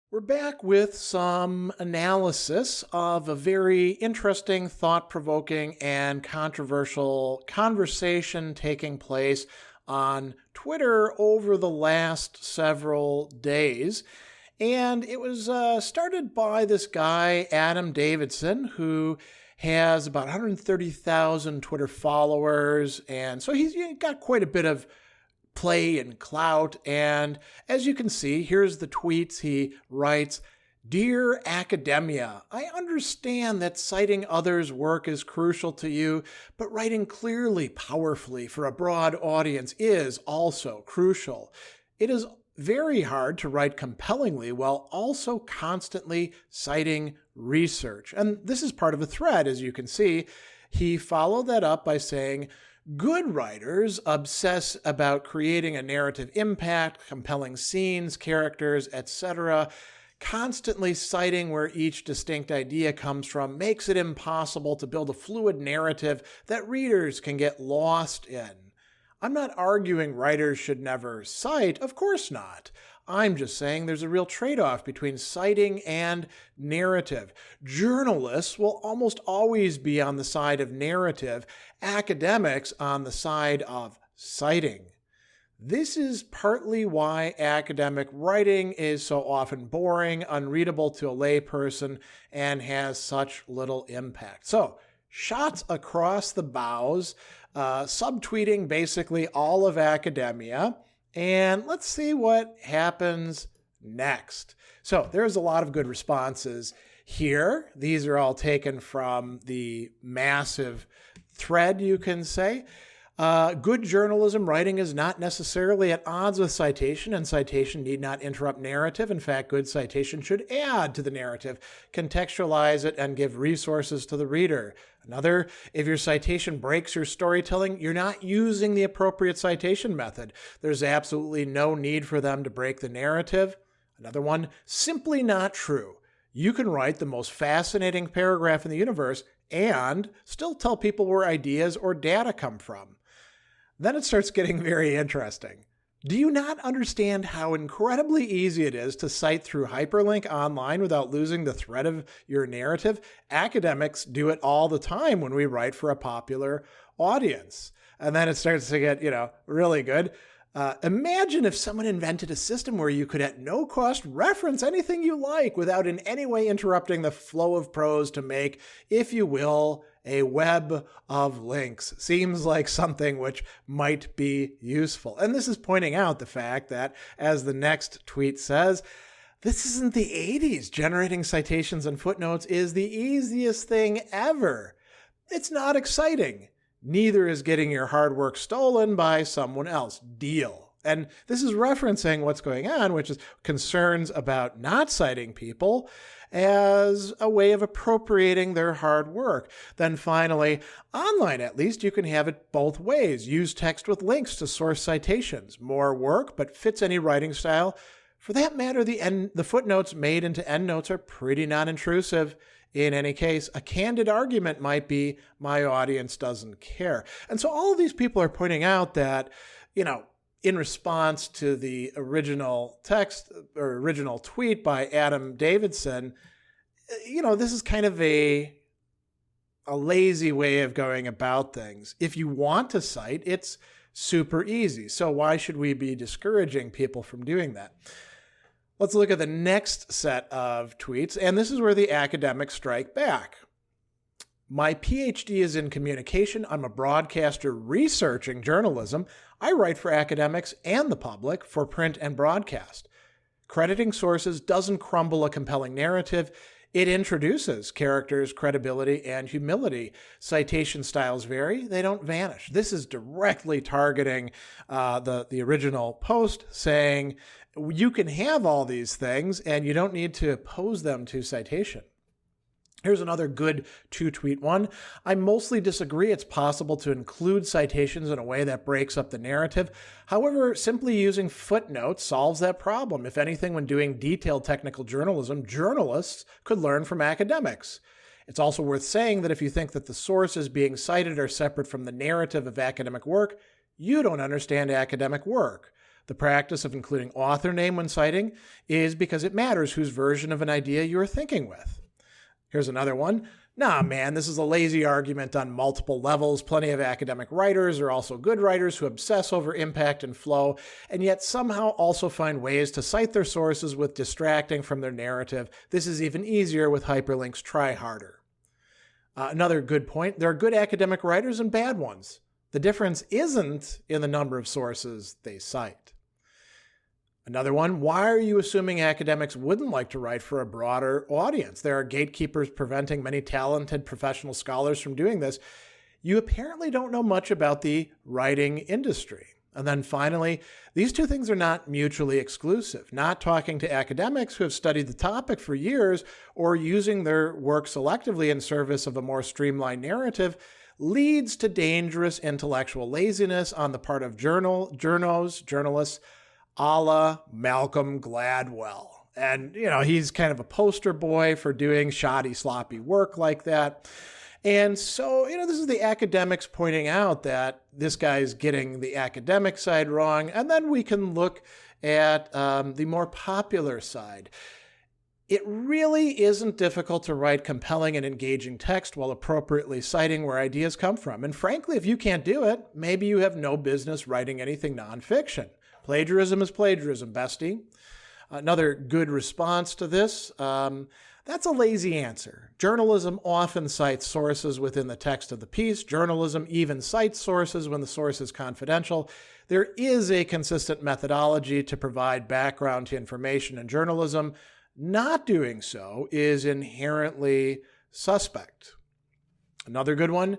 We're back with some analysis of a very interesting, thought-provoking, and controversial conversation taking place on Twitter over the last several days. And it was started by this guy, Adam Davidson, who has about 130,000 Twitter followers. And so he's got quite a bit of play and clout. And as you can see, here's the tweets. He writes, "Dear Academia, I understand that citing others' work is crucial to you, but writing clearly, powerfully for a broad audience is also crucial. It is very hard to write compellingly while also constantly citing research." And this is part of a thread, as you can see. He followed that up by saying, "Good writers obsess about creating a narrative impact, compelling scenes, characters, etc. Constantly citing where each distinct idea comes from makes it impossible to build a fluid narrative that readers can get lost in. I'm not arguing writers should never cite, of course not. I'm just saying there's a real trade-off between citing and narrative. Journalists will almost always be on the side of narrative, academics on the side of citing. This is partly why academic writing is so often boring, unreadable to a layperson, and has such little impact." So, shots across the bows, subtweeting basically all of academia. And let's see what happens next. So there's a lot of good responses here. These are all taken from the massive thread, you can say. Good journalism writing is not necessarily at odds with citation, and citation need not interrupt narrative. In fact, good citation should add to the narrative, contextualize it, and give resources to the reader. Another, if your citation breaks your storytelling, you're not using the appropriate citation method. There's absolutely no need for them to break the narrative. Another one, simply not true. You can write the most fascinating paragraph in the universe and still tell people where ideas or data come from. Then it starts getting very interesting. Do you not understand how incredibly easy it is to cite through hyperlink online without losing the thread of your narrative? Academics do it all the time when we write for a popular audience. And then it starts to get, really good. Imagine if someone invented a system where you could at no cost reference anything you like without in any way interrupting the flow of prose to make, if you will, a web of links. Seems like something which might be useful. And this is pointing out the fact that, as the next tweet says, this isn't the 80s. Generating citations and footnotes is the easiest thing ever. It's not exciting. Neither is getting your hard work stolen by someone else. Deal. And this is referencing what's going on, which is concerns about not citing people as a way of appropriating their hard work. Then finally, online at least, you can have it both ways. Use text with links to source citations. More work, but fits any writing style. For that matter, the footnotes made into endnotes are pretty non-intrusive. In any case, a candid argument might be, my audience doesn't care. And so all of these people are pointing out that, in response to the original text or original tweet by Adam Davidson, this is kind of a lazy way of going about things. If you want to cite, it's super easy. So why should we be discouraging people from doing that? Let's look at the next set of tweets, and this is where the academics strike back. My PhD is in communication. I'm a broadcaster researching journalism. I write for academics and the public for print and broadcast. Crediting sources doesn't crumble a compelling narrative. It introduces characters, credibility, and humility. Citation styles vary. They don't vanish. This is directly targeting the original post, saying you can have all these things and you don't need to oppose them to citation. Here's another good two-tweet one. I mostly disagree it's possible to include citations in a way that breaks up the narrative. However, simply using footnotes solves that problem. If anything, when doing detailed technical journalism, journalists could learn from academics. It's also worth saying that if you think that the sources being cited are separate from the narrative of academic work, you don't understand academic work. The practice of including author name when citing is because it matters whose version of an idea you're thinking with. Here's another one. Nah, man, this is a lazy argument on multiple levels. Plenty of academic writers are also good writers who obsess over impact and flow, and yet somehow also find ways to cite their sources with distracting from their narrative. This is even easier with hyperlinks. Try harder. Another good point. There are good academic writers and bad ones. The difference isn't in the number of sources they cite. Another one, why are you assuming academics wouldn't like to write for a broader audience? There are gatekeepers preventing many talented professional scholars from doing this. You apparently don't know much about the writing industry. And then finally, these two things are not mutually exclusive. Not talking to academics who have studied the topic for years or using their work selectively in service of a more streamlined narrative leads to dangerous intellectual laziness on the part of journalists, a la Malcolm Gladwell. And, he's kind of a poster boy for doing shoddy, sloppy work like that. And so, this is the academics pointing out that this guy's getting the academic side wrong. And then we can look at the more popular side. It really isn't difficult to write compelling and engaging text while appropriately citing where ideas come from. And frankly, if you can't do it, maybe you have no business writing anything nonfiction. Plagiarism is plagiarism, bestie. Another good response to this, that's a lazy answer. Journalism often cites sources within the text of the piece. Journalism even cites sources when the source is confidential. There is a consistent methodology to provide background to information in journalism. Not doing so is inherently suspect. Another good one,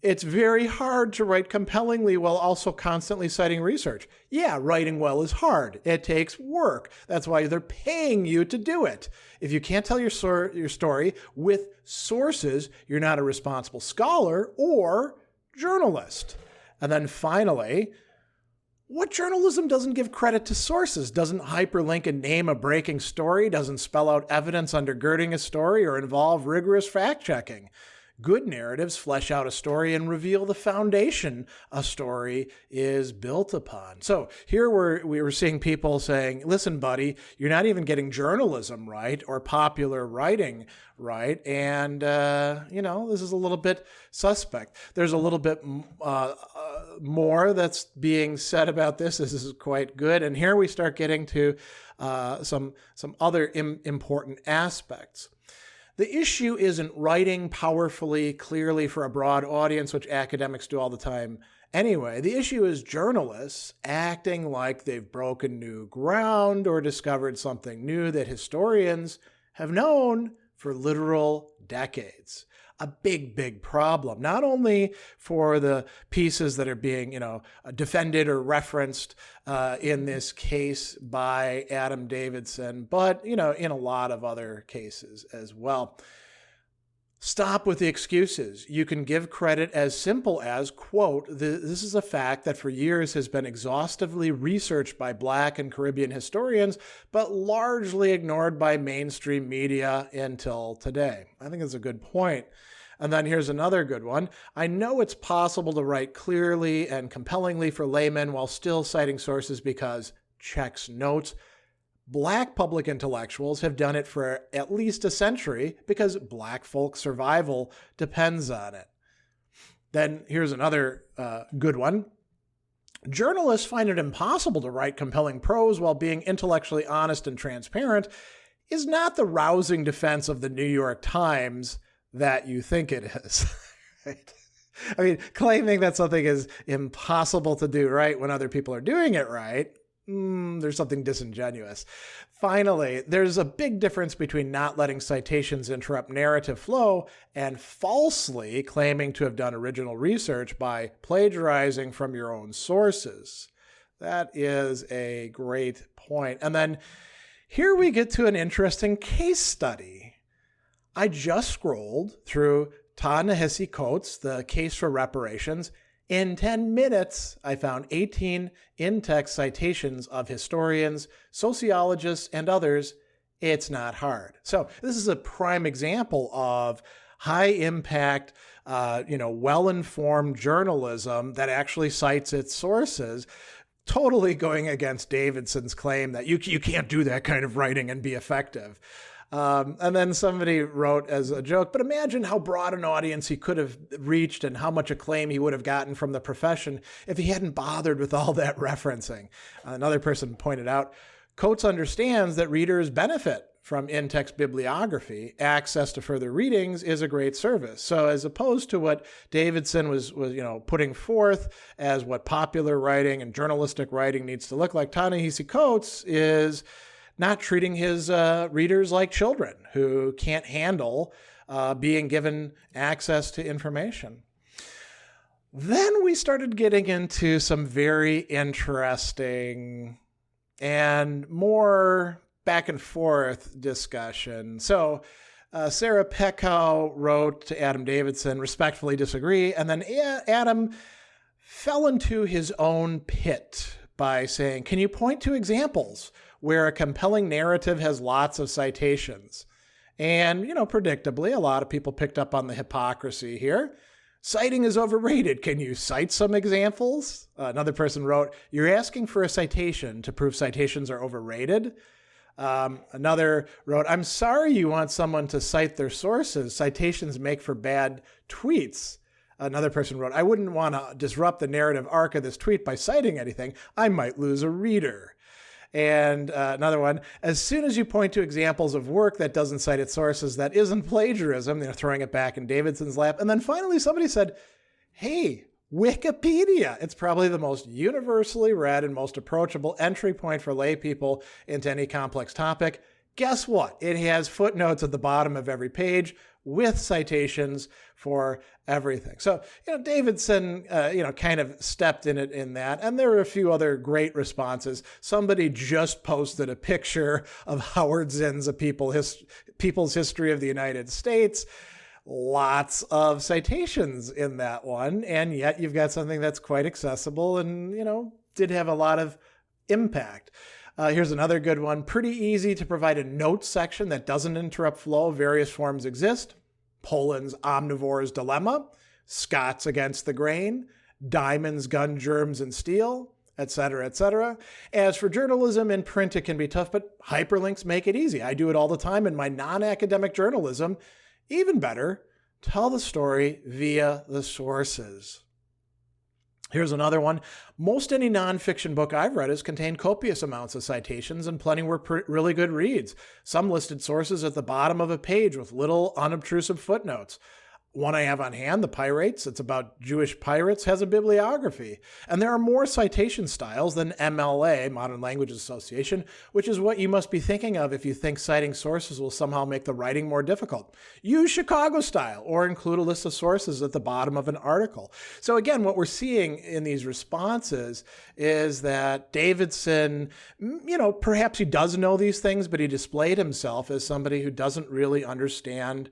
it's very hard to write compellingly while also constantly citing research. Yeah, writing well is hard. It takes work. That's why they're paying you to do it. If you can't tell your story with sources, you're not a responsible scholar or journalist. And then finally, what journalism doesn't give credit to sources, doesn't hyperlink and name a breaking story, doesn't spell out evidence undergirding a story, or involve rigorous fact-checking? Good narratives flesh out a story and reveal the foundation a story is built upon. So here we were seeing people saying, listen, buddy, you're not even getting journalism right or popular writing right. And, this is a little bit suspect. There's a little bit more that's being said about this. This is quite good. And here we start getting to some other important aspects. The issue isn't writing powerfully, clearly for a broad audience, which academics do all the time anyway. The issue is journalists acting like they've broken new ground or discovered something new that historians have known for literal decades. A big, big problem, not only for the pieces that are being, defended or referenced in this case by Adam Davidson, but, in a lot of other cases as well. Stop with the excuses. You can give credit as simple as, quote, this is a fact that for years has been exhaustively researched by Black and Caribbean historians, but largely ignored by mainstream media until today. I think that's a good point. And then here's another good one. I know it's possible to write clearly and compellingly for laymen while still citing sources because, checks notes, Black public intellectuals have done it for at least a century because Black folk survival depends on it. Then here's another good one. Journalists find it impossible to write compelling prose while being intellectually honest and transparent is not the rousing defense of the New York Times that you think it is. Right? I mean, claiming that something is impossible to do right when other people are doing it right, there's something disingenuous. Finally, there's a big difference between not letting citations interrupt narrative flow and falsely claiming to have done original research by plagiarizing from your own sources. That is a great point. And then here we get to an interesting case study. I just scrolled through Ta-Nehisi Coates' The Case for Reparations. In 10 minutes, I found 18 in-text citations of historians, sociologists, and others. It's not hard. So this is a prime example of high-impact, well-informed journalism that actually cites its sources totally going against Davidson's claim that you can't do that kind of writing and be effective. And then somebody wrote as a joke, but imagine how broad an audience he could have reached and how much acclaim he would have gotten from the profession if he hadn't bothered with all that referencing. Another person pointed out, Coates understands that readers benefit from in-text bibliography. Access to further readings is a great service. So as opposed to what Davidson was putting forth as what popular writing and journalistic writing needs to look like, Ta-Nehisi Coates is not treating his readers like children who can't handle being given access to information. Then we started getting into some very interesting and more back and forth discussion. So Sarah Peckow wrote to Adam Davidson, respectfully disagree, and then Adam fell into his own pit by saying, can you point to examples where a compelling narrative has lots of citations? And, predictably, a lot of people picked up on the hypocrisy here. Citing is overrated. Can you cite some examples? Another person wrote, you're asking for a citation to prove citations are overrated? Another wrote, I'm sorry you want someone to cite their sources. Citations make for bad tweets. Another person wrote, I wouldn't want to disrupt the narrative arc of this tweet by citing anything. I might lose a reader. And another one, as soon as you point to examples of work that doesn't cite its sources, that isn't plagiarism, they're throwing it back in Davidson's lap. And then finally somebody said, hey, Wikipedia. It's probably the most universally read and most approachable entry point for lay people into any complex topic. Guess what? It has footnotes at the bottom of every page with citations for everything. So, Davidson, kind of stepped in it in that. And there were a few other great responses. Somebody just posted a picture of Howard Zinn's A People's History of the United States. Lots of citations in that one. And yet you've got something that's quite accessible and, did have a lot of impact. Here's another good one. Pretty easy to provide a notes section that doesn't interrupt flow. Various forms exist. Poland's Omnivore's Dilemma, Scott's Against the Grain, Diamonds, Gun, Germs, and Steel, etc., etc. As for journalism in print, it can be tough, but hyperlinks make it easy. I do it all the time in my non-academic journalism. Even better, tell the story via the sources. Here's another one. Most any nonfiction book I've read has contained copious amounts of citations and plenty were really good reads. Some listed sources at the bottom of a page with little unobtrusive footnotes. One I have on hand, The Pirates, it's about Jewish pirates, has a bibliography. And there are more citation styles than MLA, Modern Language Association, which is what you must be thinking of if you think citing sources will somehow make the writing more difficult. Use Chicago style or include a list of sources at the bottom of an article. So again, what we're seeing in these responses is that Davidson, perhaps he does know these things, but he displayed himself as somebody who doesn't really understand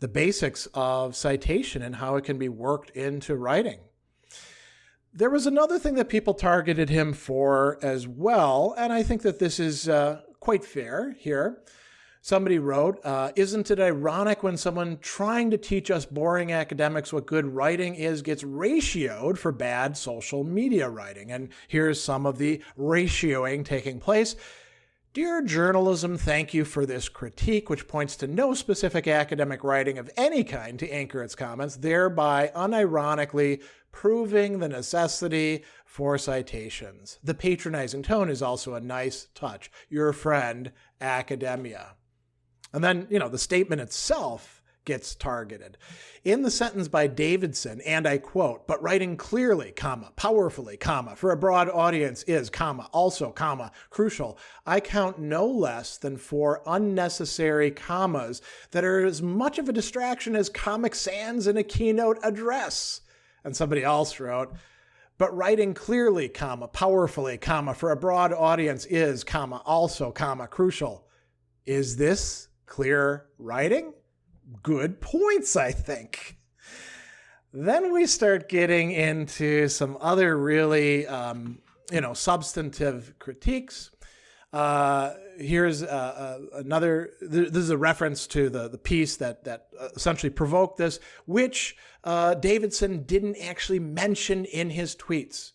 the basics of citation and how it can be worked into writing. There was another thing that people targeted him for as well, and I think that this is quite fair here. Somebody wrote, isn't it ironic when someone trying to teach us boring academics what good writing is gets ratioed for bad social media writing? And here's some of the ratioing taking place. Dear journalism, thank you for this critique, which points to no specific academic writing of any kind to anchor its comments, thereby unironically proving the necessity for citations. The patronizing tone is also a nice touch. Your friend, academia. And then, the statement itself gets targeted. In the sentence by Davidson, and I quote, but writing clearly, powerfully, for a broad audience is, also, crucial. I count no less than 4 unnecessary commas that are as much of a distraction as Comic Sans in a keynote address. And somebody else wrote, but writing clearly, powerfully, for a broad audience is, also, crucial. Is this clear writing? Good points, I think. Then we start getting into some other really, substantive critiques. Here's another, this is a reference to the piece that essentially provoked this, which Davidson didn't actually mention in his tweets.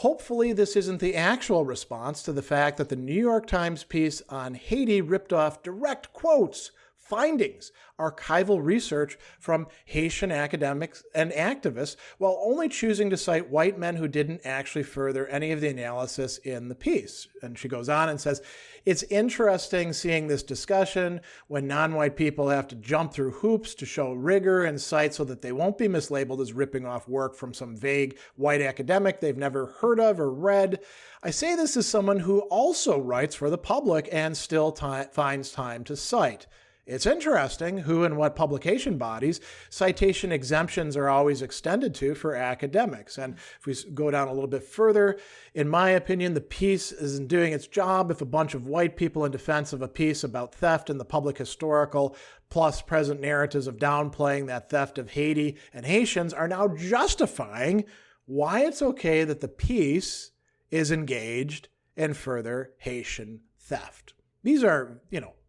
Hopefully, this isn't the actual response to the fact that the New York Times piece on Haiti ripped off direct quotes, findings, archival research from Haitian academics and activists, while only choosing to cite white men who didn't actually further any of the analysis in the piece. And she goes on and says, it's interesting seeing this discussion when non-white people have to jump through hoops to show rigor and cite so that they won't be mislabeled as ripping off work from some vague white academic they've never heard of or read. I say this as someone who also writes for the public and still finds time to cite. It's interesting who and what publication bodies citation exemptions are always extended to for academics. And if we go down a little bit further, in my opinion, the piece isn't doing its job if a bunch of white people in defense of a piece about theft in the public historical plus present narratives of downplaying that theft of Haiti and Haitians are now justifying why it's okay that the piece is engaged in further Haitian theft. These are,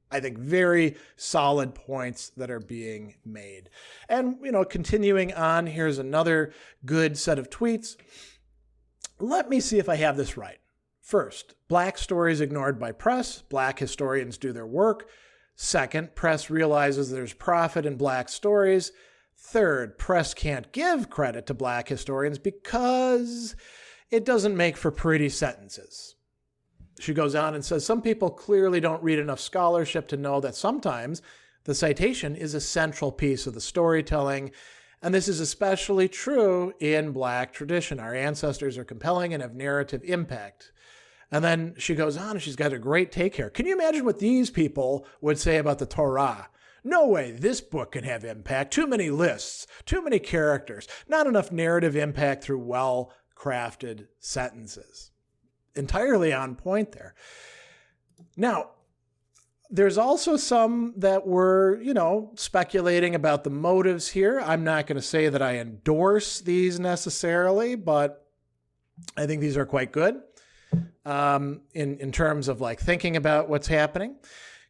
I think very solid points that are being made. And, continuing on, here's another good set of tweets. Let me see if I have this right. First, black stories ignored by press. Black historians do their work. Second, press realizes there's profit in black stories. Third, press can't give credit to black historians because it doesn't make for pretty sentences. She goes on and says, some people clearly don't read enough scholarship to know that sometimes the citation is a central piece of the storytelling, and this is especially true in black tradition. Our ancestors are compelling and have narrative impact. And then she goes on and she's got a great take here. Can you imagine what these people would say about the Torah? No way this book can have impact. Too many lists, too many characters, not enough narrative impact through well-crafted sentences. Entirely on point there. Now, there's also some that were, speculating about the motives here. I'm not going to say that I endorse these necessarily, but I think these are quite good in terms of thinking about what's happening.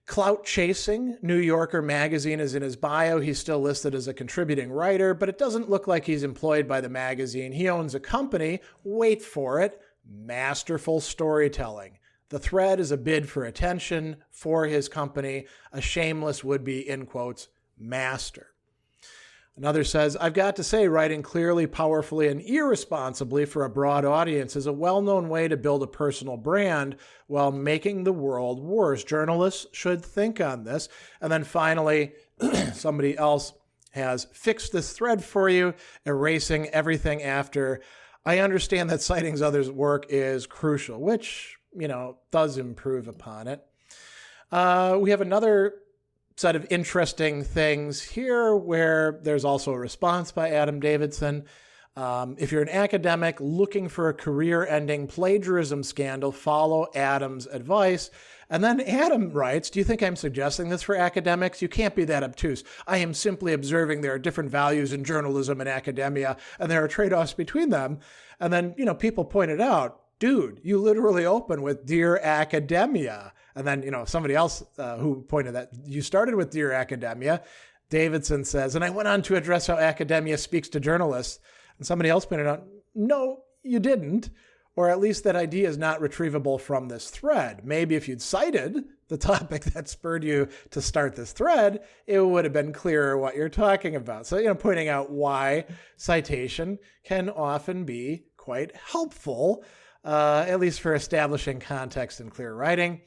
Clout chasing, New Yorker magazine is in his bio. He's still listed as a contributing writer, but it doesn't look like he's employed by the magazine. He owns a company. Wait for it. Masterful storytelling. The thread is a bid for attention for his company, a shameless would-be, in quotes, master. Another says, I've got to say, writing clearly, powerfully, and irresponsibly for a broad audience is a well-known way to build a personal brand while making the world worse. Journalists should think on this. And then finally, somebody else has fixed this thread for you, erasing everything after. I understand that citing others' work is crucial, which, does improve upon it. We have another set of interesting things here where there's also a response by Adam Davidson. If you're an academic looking for a career-ending plagiarism scandal, follow Adam's advice. And then Adam writes, do you think I'm suggesting this for academics? You can't be that obtuse. I am simply observing there are different values in journalism and academia, and there are trade-offs between them. And then, people pointed out, dude, you literally open with Dear Academia. And then, somebody else who pointed that, you started with Dear Academia. Davidson says, and I went on to address how academia speaks to journalists. And somebody else pointed out, no, you didn't. Or at least that idea is not retrievable from this thread. Maybe if you'd cited the topic that spurred you to start this thread, it would have been clearer what you're talking about. So, pointing out why citation can often be quite helpful, at least for establishing context in clear writing.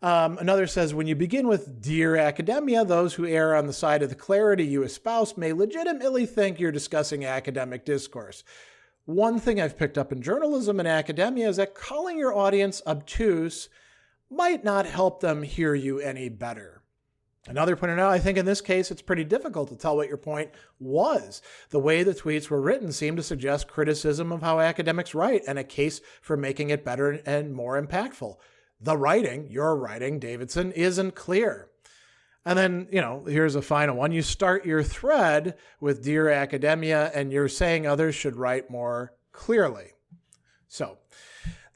Another says, when you begin with Dear Academia, those who err on the side of the clarity you espouse may legitimately think you're discussing academic discourse. One thing I've picked up in journalism and academia is that calling your audience obtuse might not help them hear you any better. Another pointed out, I think in this case, it's pretty difficult to tell what your point was. The way the tweets were written seemed to suggest criticism of how academics write and a case for making it better and more impactful. The writing, your writing, Davidson, isn't clear. And then, here's a final one. You start your thread with Dear Academia, and you're saying others should write more clearly. So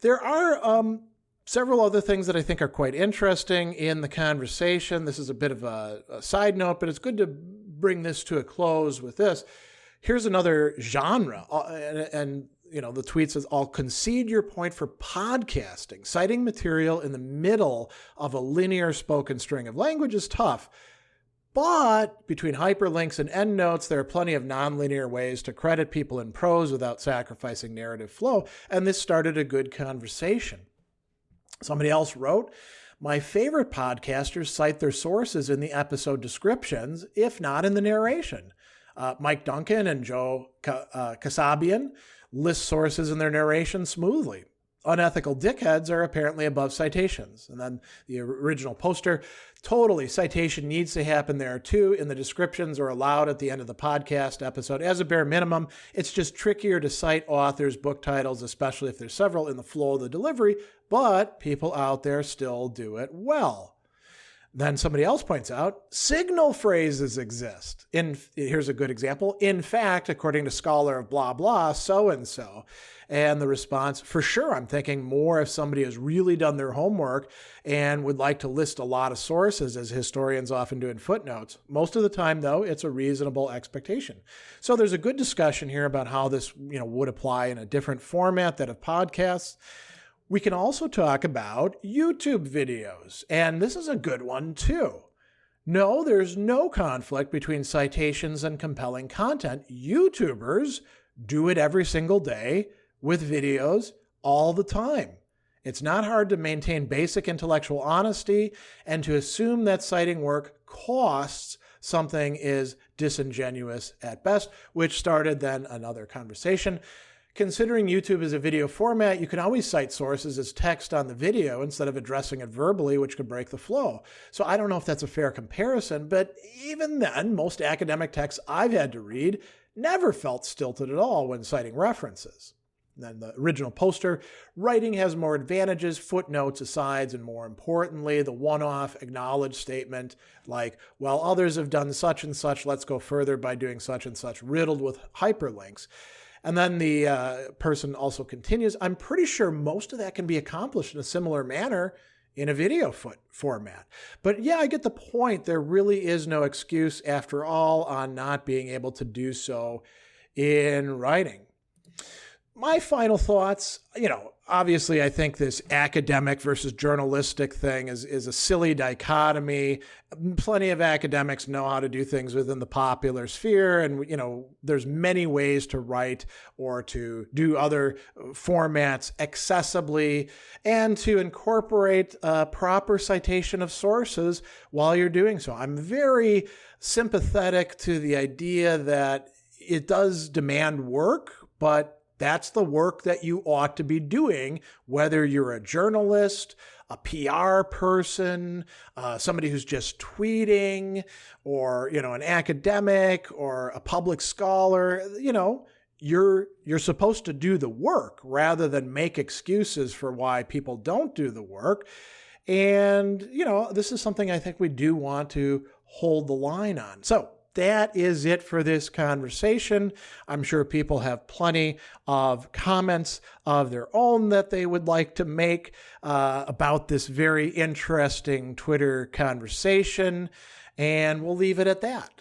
there are several other things that I think are quite interesting in the conversation. This is a bit of a side note, but it's good to bring this to a close with this. Here's another genre, and the tweet says, I'll concede your point for podcasting. Citing material in the middle of a linear spoken string of language is tough. But between hyperlinks and endnotes, there are plenty of nonlinear ways to credit people in prose without sacrificing narrative flow. And this started a good conversation. Somebody else wrote, my favorite podcasters cite their sources in the episode descriptions, if not in the narration. Mike Duncan and Joe Kasabian list sources in their narration smoothly. Unethical dickheads are apparently above citations. And then the original poster, totally, citation needs to happen there too. In the descriptions or allowed at the end of the podcast episode as a bare minimum. It's just trickier to cite authors' book titles, especially if there's several in the flow of the delivery, but people out there still do it well. Then somebody else points out, signal phrases exist. Here's a good example. In fact, according to scholar of blah, blah, so-and-so. And the response, for sure, I'm thinking more if somebody has really done their homework and would like to list a lot of sources, as historians often do in footnotes. Most of the time, though, it's a reasonable expectation. So there's a good discussion here about how this would apply in a different format than of podcasts. We can also talk about YouTube videos, and this is a good one too. No, there's no conflict between citations and compelling content. YouTubers do it every single day with videos all the time. It's not hard to maintain basic intellectual honesty, and to assume that citing work costs something is disingenuous at best, which started then another conversation. Considering YouTube is a video format, you can always cite sources as text on the video instead of addressing it verbally, which could break the flow. So I don't know if that's a fair comparison, but even then, most academic texts I've had to read never felt stilted at all when citing references. And then the original poster, writing has more advantages, footnotes, asides, and more importantly, the one-off acknowledged statement like, while others have done such and such, let's go further by doing such and such, riddled with hyperlinks. And then the person also continues, I'm pretty sure most of that can be accomplished in a similar manner in a video format. But yeah, I get the point. There really is no excuse, after all, on not being able to do so in writing. My final thoughts, obviously I think this academic versus journalistic thing is a silly dichotomy. Plenty of academics know how to do things within the popular sphere, and there's many ways to write or to do other formats accessibly and to incorporate a proper citation of sources while you're doing so. I'm very sympathetic to the idea that it does demand work, but that's the work that you ought to be doing, whether you're a journalist, a PR person, somebody who's just tweeting, or, an academic or a public scholar. You're supposed to do the work rather than make excuses for why people don't do the work. And, this is something I think we do want to hold the line on. So that is it for this conversation. I'm sure people have plenty of comments of their own that they would like to make about this very interesting Twitter conversation, and we'll leave it at that.